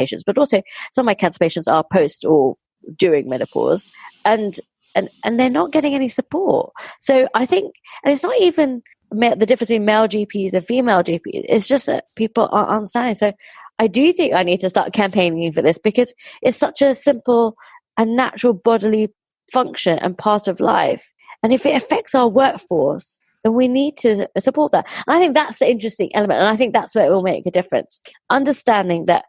patients, but also some of my cancer patients are post or during menopause, and they're not getting any support. So I think, and it's not even the difference between male GPs and female GPs, it's just that people aren't understanding. So I do think I need to start campaigning for this, because it's such a simple and natural bodily function and part of life. And if it affects our workforce, then we need to support that. And I think that's the interesting element. And I think that's where it will make a difference. Understanding that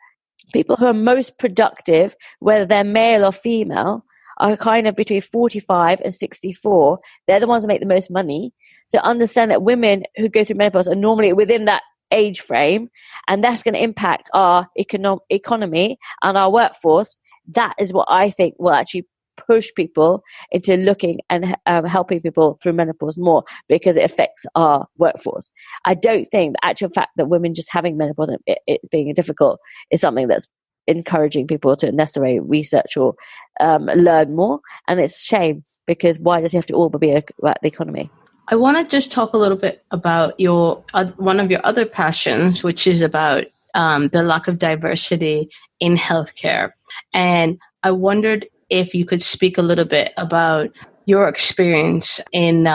people who are most productive, whether they're male or female, are kind of between 45 and 64. They're the ones who make the most money. So understand that women who go through menopause are normally within that age frame, and that's going to impact our economy and our workforce. That is what I think will actually push people into looking and helping people through menopause more, because it affects our workforce. I don't think the actual fact that women just having menopause and it being difficult is something that's encouraging people to necessarily research or learn more. And it's a shame, because why does it have to all be about the economy? I want to just talk a little bit about your one of your other passions, which is about the lack of diversity in healthcare. And I wondered if you could speak a little bit about your experience in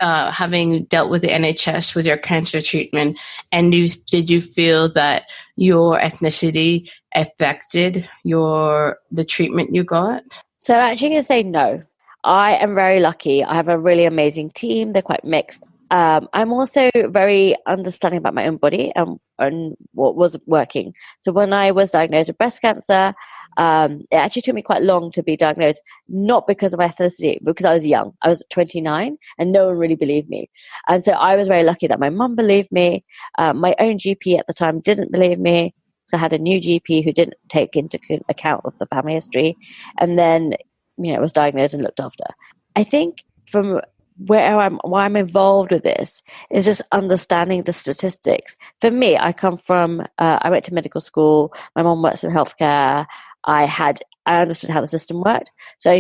having dealt with the NHS with your cancer treatment. And did you feel that your ethnicity affected the treatment you got? So I'm actually going to say no. I am very lucky. I have a really amazing team. They're quite mixed. I'm also very understanding about my own body and what was working. So when I was diagnosed with breast cancer, it actually took me quite long to be diagnosed, not because of my ethnicity, but because I was young. I was 29 and no one really believed me. And so I was very lucky that my mum believed me. My own GP at the time didn't believe me. So I had a new GP who didn't take into account of the family history. And then, was diagnosed and looked after. I think from why I'm involved with this is just understanding the statistics. For me, I come from, I went to medical school. My mom works in healthcare. I understood how the system worked. So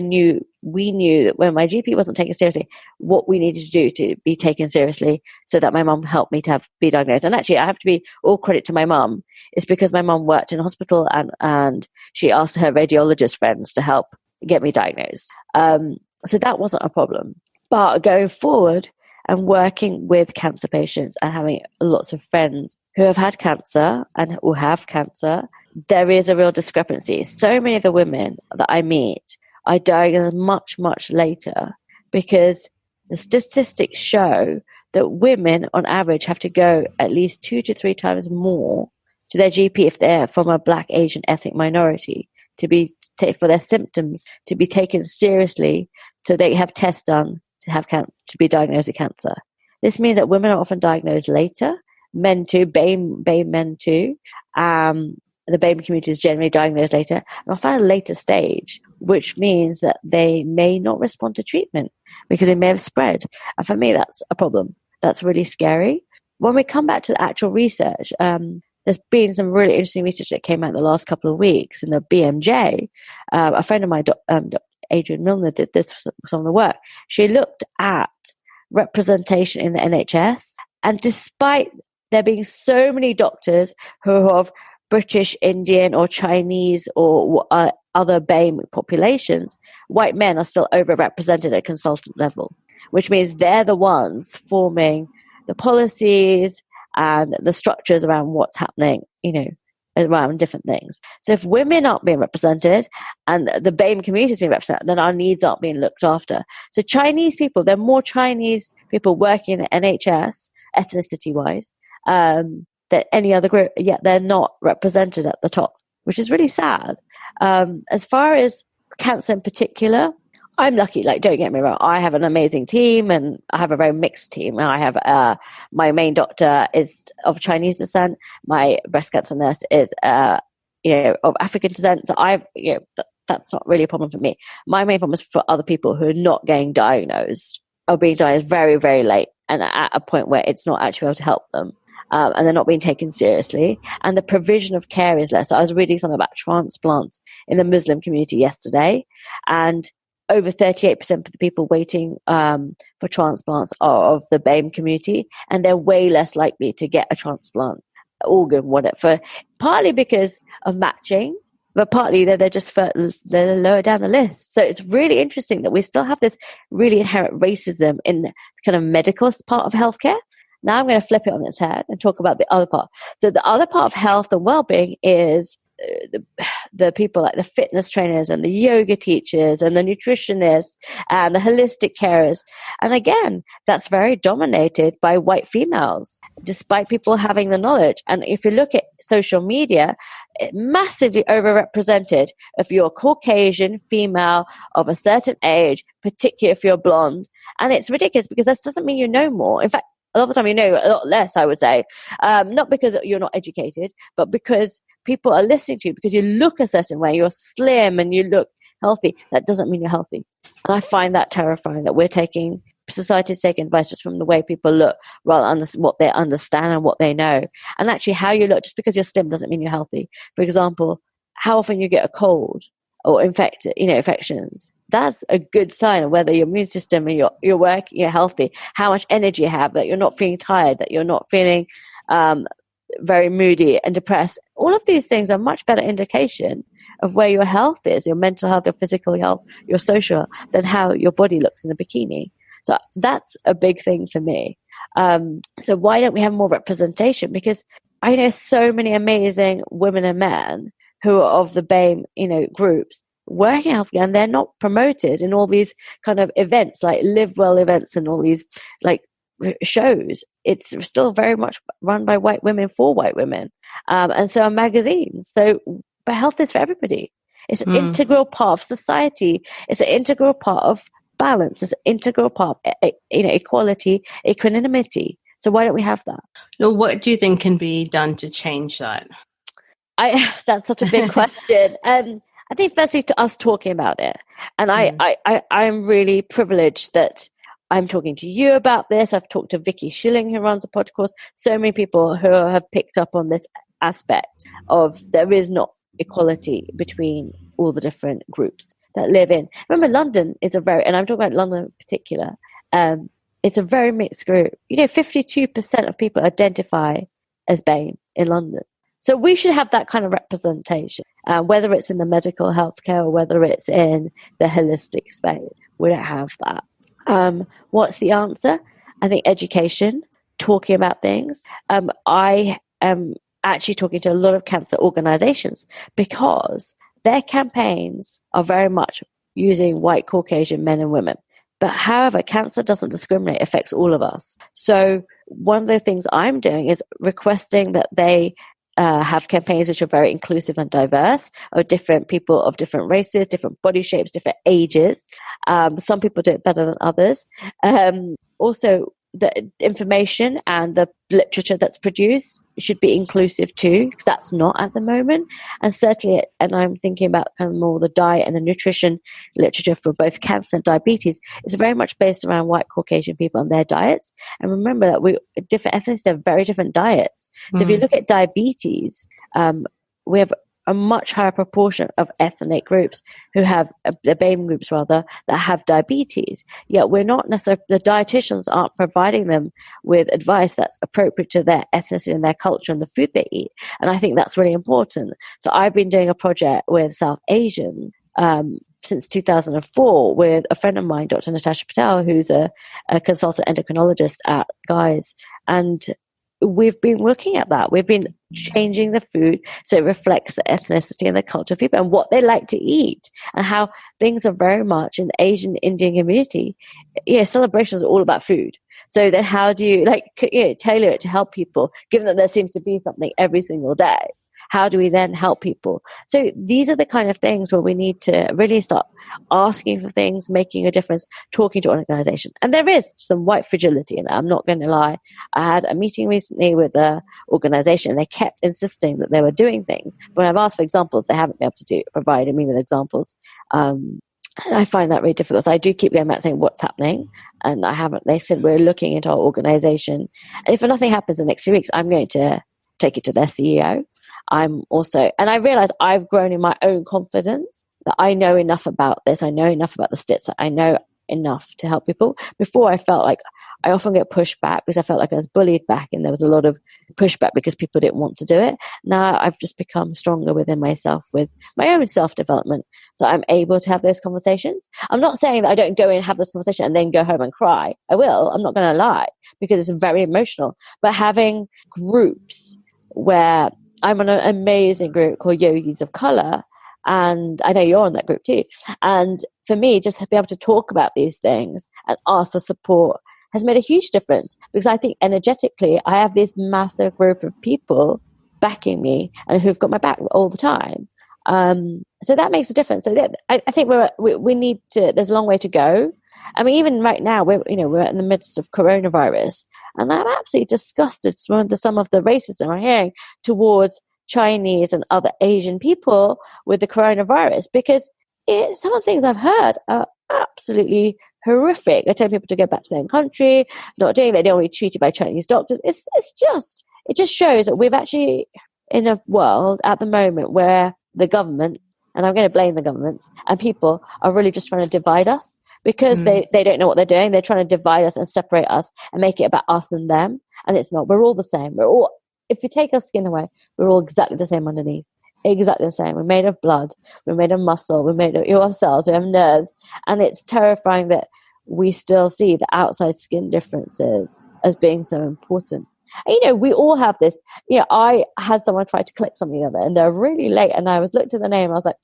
we knew that when my GP wasn't taken seriously, what we needed to do to be taken seriously, so that my mom helped me to be diagnosed. And actually, I have to be all credit to my mom. It's because my mom worked in a hospital and she asked her radiologist friends to help get me diagnosed. So that wasn't a problem. But going forward and working with cancer patients and having lots of friends who have had cancer and who have cancer, there is a real discrepancy. So many of the women that I meet are diagnosed much, much later, because the statistics show that women on average have to go at least 2 to 3 times more to their GP if they're from a Black, Asian, ethnic minority for their symptoms to be taken seriously, so they have tests done to be diagnosed with cancer. This means that women are often diagnosed later, men too, BAME men too. The BAME community is generally diagnosed later, and often at a later stage, which means that they may not respond to treatment because it may have spread. And for me, that's a problem. That's really scary. When we come back to the actual research, there's been some really interesting research that came out in the last couple of weeks in the BMJ. A friend of mine, Adrian Milner, did some of the work. She looked at representation in the NHS, and despite there being so many doctors who have British, Indian, or Chinese, or other BAME populations, white men are still overrepresented at consultant level, which means they're the ones forming the policies and the structures around what's happening, around different things. So if women aren't being represented and the BAME community is being represented, then our needs aren't being looked after. So Chinese people, there are more Chinese people working in the NHS, ethnicity-wise, than any other group, yet they're not represented at the top, which is really sad. As far as cancer in particular, I'm lucky. Don't get me wrong, I have an amazing team, and I have a very mixed team. I have my main doctor is of Chinese descent. My breast cancer nurse is of African descent. So that's not really a problem for me. My main problem is for other people who are not getting diagnosed or being diagnosed very, very late, and at a point where it's not actually able to help them. And they're not being taken seriously, and the provision of care is less. So I was reading something about transplants in the Muslim community yesterday, and over 38% of the people waiting for transplants are of the BAME community, and they're way less likely to get a transplant organ, whatever, partly because of matching, but partly they're just they're lower down the list. So it's really interesting that we still have this really inherent racism in the kind of medical part of healthcare. Now I'm going to flip it on its head and talk about the other part. So the other part of health and well-being is the people like the fitness trainers and the yoga teachers and the nutritionists and the holistic carers. And again, that's very dominated by white females, despite people having the knowledge. And if you look at social media, it massively overrepresented if you're Caucasian female of a certain age, particularly if you're blonde. And it's ridiculous because this doesn't mean you know more. In fact, a lot of the time you know a lot less, I would say. Not because you're not educated, but because people are listening to you because you look a certain way, you're slim and you look healthy. That doesn't mean you're healthy. And I find that terrifying, that society's taking advice just from the way people look rather than what they understand and what they know. And actually how you look, just because you're slim doesn't mean you're healthy. For example, how often you get a cold or infections. That's a good sign of whether your immune system and your work, you're healthy, how much energy you have, that you're not feeling tired, that you're not feeling very moody and depressed. All of these things are much better indication of where your health is, your mental health, your physical health, your social, than how your body looks in a bikini. So that's a big thing for me. So why don't we have more representation? Because I know so many amazing women and men who are of the BAME, groups working healthcare, and they're not promoted in all these kind of events like Live Well events and all these like shows. It's still very much run by white women for white women, and so are magazines. But health is for everybody. It's an integral part of society. It's an integral part of balance. It's an integral part of equality, equanimity. So why don't we have that? So what do you think can be done to change that? That's such a big question. I think firstly to us talking about it, and I'm really privileged that I'm talking to you about this. I've talked to Vicky Schilling, who runs a podcast. So many people who have picked up on this aspect of there is not equality between all the different groups that live in. Remember, London is and I'm talking about London in particular, it's a very mixed group. 52% of people identify as BAME in London. So we should have that kind of representation, whether it's in the medical healthcare or whether it's in the holistic space. We don't have that. What's the answer? I think education, talking about things. I am actually talking to a lot of cancer organizations because their campaigns are very much using white Caucasian men and women. But however, cancer doesn't discriminate, it affects all of us. So one of the things I'm doing is requesting that they have campaigns which are very inclusive and diverse, of different people of different races, different body shapes, different ages. Some people do it better than others. Also, the information and the literature that's produced should be inclusive too, because that's not at the moment. And certainly, and I'm thinking about kind of more the diet and the nutrition literature for both cancer and diabetes, is very much based around white Caucasian people and their diets. And remember that different ethnicities have very different diets. So if you look at diabetes, we have a much higher proportion of ethnic groups who have the BAME groups rather that have diabetes. Yet we're not necessarily, the dietitians aren't providing them with advice that's appropriate to their ethnicity and their culture and the food they eat. And I think that's really important. So I've been doing a project with South Asians since 2004 with a friend of mine, Dr. Natasha Patel, who's a consultant endocrinologist at Guy's. And we've been looking at that. We've been changing the food so it reflects the ethnicity and the culture of people and what they like to eat, and how things are very much in the Asian Indian community. Celebrations are all about food. So then how do you tailor it to help people, given that there seems to be something every single day? How do we then help people? So these are the kind of things where we need to really start asking for things, making a difference, talking to organizations. And there is some white fragility in that. I'm not going to lie. I had a meeting recently with the organization, and they kept insisting that they were doing things. But when I've asked for examples, they haven't been able to provide me with examples. And I find that really difficult. So I do keep going back saying what's happening. And I haven't. They said we're looking into our organization. And if nothing happens in the next few weeks, I'm going to take it to their CEO. And I realize I've grown in my own confidence that I know enough about this. I know enough about the stats. I know enough to help people. Before, I felt like I often get pushed back because I felt like I was bullied back, and there was a lot of pushback because people didn't want to do it. Now I've just become stronger within myself with my own self-development. So I'm able to have those conversations. I'm not saying that I don't go in and have this conversation and then go home and cry. I will. I'm not going to lie because it's very emotional. But having groups where I'm on an amazing group called Yogis of Color, and I know you're on that group too. And for me, just to be able to talk about these things and ask for support has made a huge difference, because I think energetically I have this massive group of people backing me and who've got my back all the time. So that makes a difference. So I think we need to. There's a long way to go. I mean, even right now we're in the midst of coronavirus, and I'm absolutely disgusted with some of the racism I'm hearing towards Chinese and other Asian people with the coronavirus, because some of the things I've heard are absolutely horrific. I tell people to go back to their own country, not doing. They don't want to be treated by Chinese doctors. It just shows that we've actually in a world at the moment where the government, and I'm going to blame the governments, and people are really just trying to divide us because they don't know what they're doing. They're trying to divide us and separate us and make it about us and them. And it's not. We're all the same. If you take our skin away, we're all exactly the same underneath. Exactly the same. We're made of blood. We're made of muscle. We're made of cells. We have nerves. And it's terrifying that we still see the outside skin differences as being so important. And, we all have this. I had someone try to click something the other, and they're really late. And I looked at the name. I was like,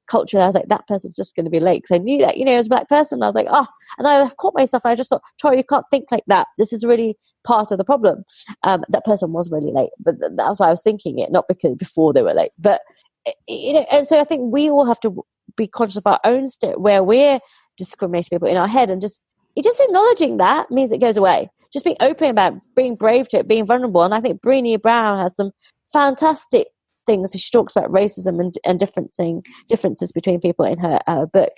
culturally, I was like, that person's just going to be late. Because I knew that, it was a black person. I was like, and I caught myself. And I just thought, Tori, you can't think like that. This is really part of the problem. That person was really late, but that's why I was thinking it, not because before they were late. But, and so I think we all have to be conscious of our own state where we're discriminating people in our head, and just acknowledging that means it goes away. Just being open about it, being brave to it, being vulnerable. And I think Brené Brown has some fantastic things. She talks about racism and differences between people in her book,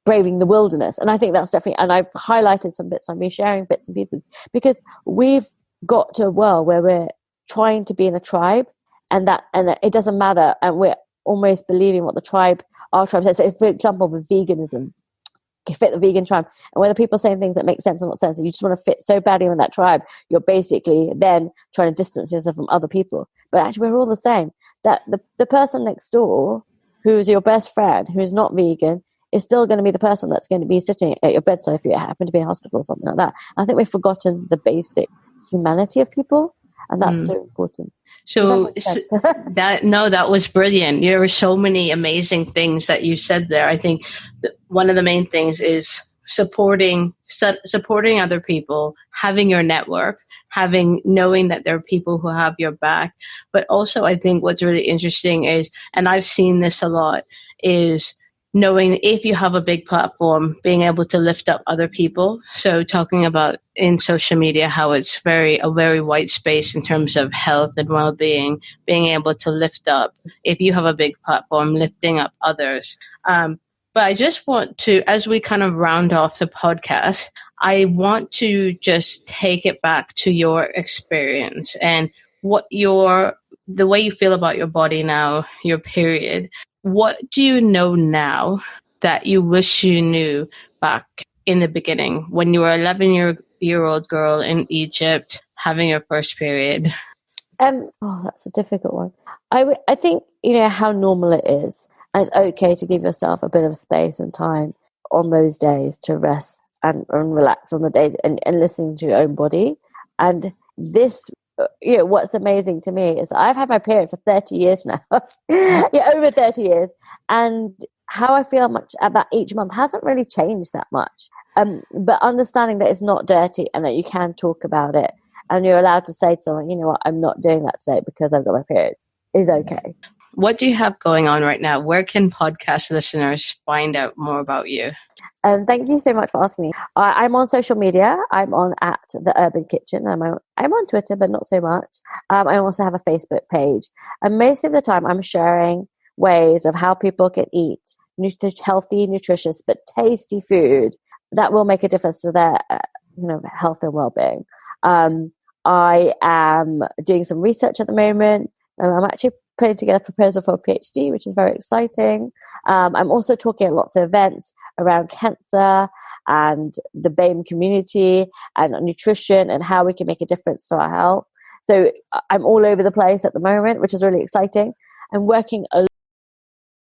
Braving the Wilderness. And I think that's definitely, and I've highlighted some bits, I'm sharing bits and pieces, because we've got to a world where we're trying to be in a tribe, and it doesn't matter, and we're almost believing what our tribe says. So for example, with veganism, you fit the vegan tribe, and whether people are saying things that make sense or not sense, and you just want to fit so badly in that tribe, you're basically then trying to distance yourself from other people. But actually, we're all the same. That the person next door, who's your best friend, who's not vegan, is still going to be the person that's going to be sitting at your bedside if you happen to be in hospital or something like that. I think we've forgotten the basic humanity of people, and that's so important. So that was brilliant. There were so many amazing things that you said there. I think one of the main things is supporting other people, having your network, knowing that there are people who have your back. But also, I think what's really interesting is, and I've seen this a lot, is knowing if you have a big platform, being able to lift up other people. So talking about in social media, how it's a very white space in terms of health and well-being, being able to lift up, if you have a big platform, lifting up others. But I just want to, as we kind of round off the podcast, I want to just take it back to your experience and the way you feel about your body now, your period. What do you know now that you wish you knew back in the beginning when you were 11-year-old girl in Egypt having your first period? That's a difficult one. I think, how normal it is. And it's okay to give yourself a bit of space and time on those days to rest and relax on the days and listening to your own body. And this, what's amazing to me is I've had my period for 30 years now. Over 30 years. And how I feel much about each month hasn't really changed that much. But understanding that it's not dirty and that you can talk about it, and you're allowed to say to someone, you know what, I'm not doing that today because I've got my period, is okay. What do you have going on right now? Where can podcast listeners find out more about you? Thank you so much for asking me. I'm on social media. I'm on at The Urban Kitchen. I'm on Twitter, but not so much. I also have a Facebook page. And most of the time I'm sharing ways of how people can eat healthy, nutritious, but tasty food that will make a difference to their health and well-being. I am doing some research at the moment. I'm actually putting together a proposal for a PhD, which is very exciting. I'm also talking at lots of events around cancer and the BAME community and nutrition and how we can make a difference to our health. So I'm all over the place at the moment, which is really exciting. I'm working a